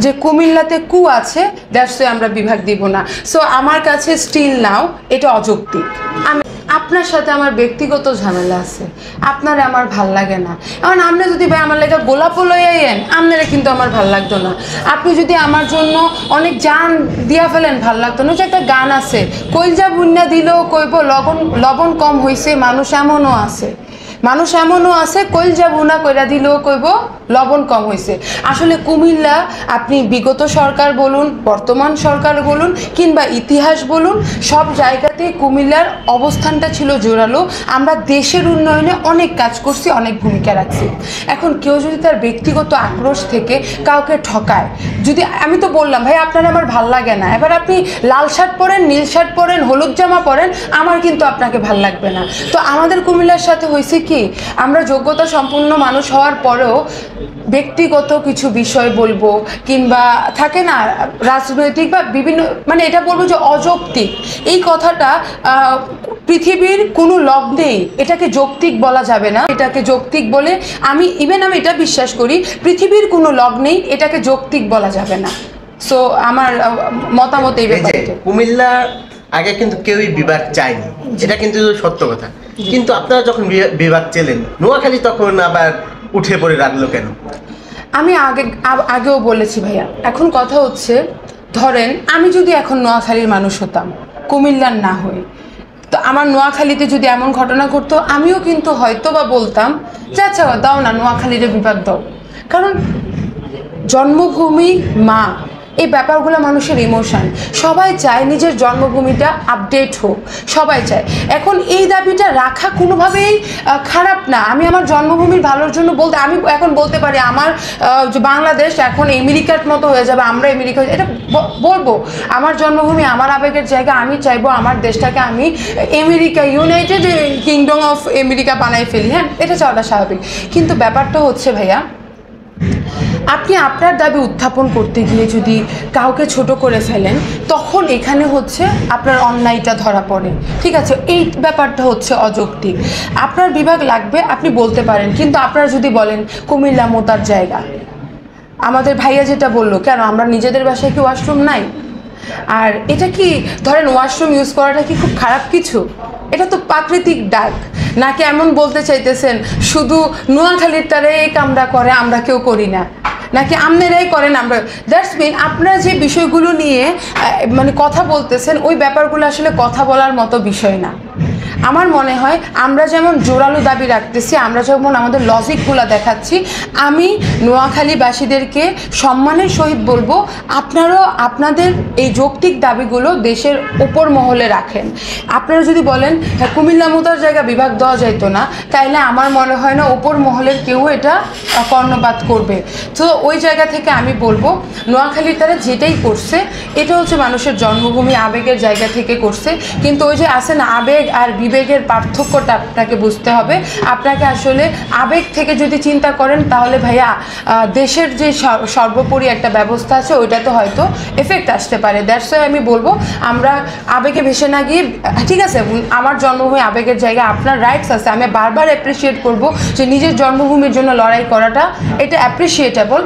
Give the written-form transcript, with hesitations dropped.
যে কুমিল্লাতে কু আছে, দ্যাটস ওয়াই আমরা বিভাগ দিব না। সো আমার কাছে স্টিল নাও এটা অযৌক্তিক। আমি আপনার সাথে আমার ব্যক্তিগত ঝামেলা আছে, আপনারা আমার ভাল লাগে না। এখন আপনি যদি ভাই আমার লেগে গোলাপও লইয়েন, আপনারা কিন্তু আমার ভাল লাগতো না। আপনি যদি আমার জন্য অনেক জান দিয়া ফেলেন, ভাল লাগতো না। যে একটা গান আছে, কইলজা বুন্না দিলেও কইব লবণ কম হইছে, মানুষ এমনও আছে, মানুষ এমনও আছে কইলজা বুনা কইরা দিলেও কইব লবণ কম হয়েছে। আসলে কুমিল্লা আপনি বিগত সরকার বলুন, বর্তমান সরকার বলুন, কিংবা ইতিহাস বলুন, সব জায়গাতেই কুমিল্লার অবস্থানটা ছিল জোরালো। আমরা দেশের উন্নয়নে অনেক কাজ করছি, অনেক ভূমিকা রাখছি। এখন কেউ যদি তার ব্যক্তিগত আক্রোশ থেকে কাউকে ঠকায়, যদি আমি তো বললাম ভাই আপনার আমার ভাল লাগে না, এবার আপনি লাল শার্ট পরেন, নীল শার্ট পরেন, হলুদ জামা পরেন, আমার কিন্তু আপনাকে ভাল লাগবে না। তো আমাদের কুমিল্লার সাথে হয়েছে কি, আমরা যোগ্যতা সম্পন্ন মানুষ হওয়ার পরেও ব্যক্তিগত কিছু বিষয় বলবো, কিংবা থাকে না রাজনৈতিক বা বিভিন্ন, মানে এটা বলবো যে অযৌক্তিক এই কথাটা পৃথিবীর কোনো লগ নেই, এটাকে যৌক্তিক বলা যাবে না। এটাকে যৌক্তিক বলে আমি এটা বিশ্বাস করি, পৃথিবীর কোনো লগ নেই, এটাকে যৌক্তিক বলা যাবে না। সো আমার মতামত এই ব্যাপারে। কুমিল্লা আগে কিন্তু কেউই বিভাগ চায়নি, এটা কিন্তু সত্য কথা। কিন্তু আপনারা যখন বিভাগ চেলেন, নোয়াখালী তখন আবার উঠে পড়ে রাখলো কেন? আমি আগেও বলেছি ভাইয়া, এখন কথা হচ্ছে ধরেন আমি যদি এখন নোয়াখালীর মানুষ হতাম, কুমিল্লার না হয়ে, তো আমার নোয়াখালীতে যদি এমন ঘটনা ঘটতো, আমিও কিন্তু হয়তো বা বলতাম যে আচ্ছা দাও না, নোয়াখালীর বিভাগ দাও। কারণ জন্মভূমি মা, এই ব্যাপারগুলো মানুষের ইমোশন। সবাই চায় নিজের জন্মভূমিটা আপডেট হোক, সবাই চায়। এখন এই দাবিটা রাখা কোনোভাবেই খারাপ না। আমি আমার জন্মভূমির ভালোর জন্য আমি এখন বলতে পারি আমার বাংলাদেশ এখন আমেরিকার মতো হয়ে যাবে, আমরা আমেরিকা, এটা বলবো। আমার জন্মভূমি আমার আবেগের জায়গা, আমি চাইবো আমার দেশটাকে আমি America, United kingdom of America বানাই ফেলি। হ্যাঁ, এটা চাওয়াটা স্বাভাবিক। কিন্তু ব্যাপারটা হচ্ছে ভাইয়া, আপনি আপনার দাবি উত্থাপন করতে গিয়ে যদি কাউকে ছোট করে ফেলেন, তখন এখানে হচ্ছে আপনার অন্যায়টা ধরা পড়ে। ঠিক আছে, এই ব্যাপারটা হচ্ছে অযৌক্তিক। আপনার বিভাগ লাগবে আপনি বলতে পারেন, কিন্তু আপনারা যদি বলেন কুমিল্লা মোতার জায়গা, আমাদের ভাইয়া যেটা বললো, কেন আমরা নিজেদের বাসায় কি ওয়াশরুম নাই? আর এটা কি ধরেন ওয়াশরুম ইউজ করাটা কি খুব খারাপ কিছু? এটা তো প্রাকৃতিক ডাক। নাকি এমন বলতে চাইতেছেন শুধু নোয়াখালীর তারে এই কামরা করে, আমরা কেউ করি না? নাকি আপনারাই করেন আমরা? দ্যাটস মিন আপনারা যে বিষয়গুলো নিয়ে মানে কথা বলতেছেন, ওই ব্যাপারগুলো আসলে কথা বলার মতো বিষয় না। আমার মনে হয় আমরা যেমন জোরালো দাবি রাখতেছি, আমরা যেমন আমাদের লজিকগুলো দেখাচ্ছি, আমি নোয়াখালীবাসীদেরকে সম্মানের সহিত বলবো, আপনারাও আপনাদের এই যৌক্তিক দাবিগুলো দেশের উপর মহলে রাখেন। আপনারা যদি বলেন হ্যাঁ কুমিল্লা মোতার জায়গা বিভাগ দেওয়া যাইতো না, তাইলে আমার মনে হয় না উপর মহলের কেউ এটা কর্ণপাত করবে। তো ওই জায়গা থেকে আমি বলবো নোয়াখালীর তারা যেটাই করছে, এটা হচ্ছে মানুষের জন্মভূমি, আবেগের জায়গা থেকে করছে। কিন্তু ওই যে আছে না আবেগ আর বিবেকের পার্থক্যটা আপনাকে বুঝতে হবে। আপনাকে আসলে আবেগ থেকে যদি চিন্তা করেন, তাহলে ভাইয়া দেশের যে সর্বোপরি একটা ব্যবস্থা আছে, ওইটাতে হয়তো এফেক্ট আসতে পারে। দ্যাটস ওয়াই আমি বলবো আমরা আবেগে ভেসে না গিয়ে, ঠিক আছে আমার জন্মভূমি আবেগের জায়গা, আপনার রাইটস আছে, আমি বারবার অ্যাপ্রিসিয়েট করবো যে নিজের জন্মভূমির জন্য লড়াই করাটা এটা অ্যাপ্রিসিয়েটেবল।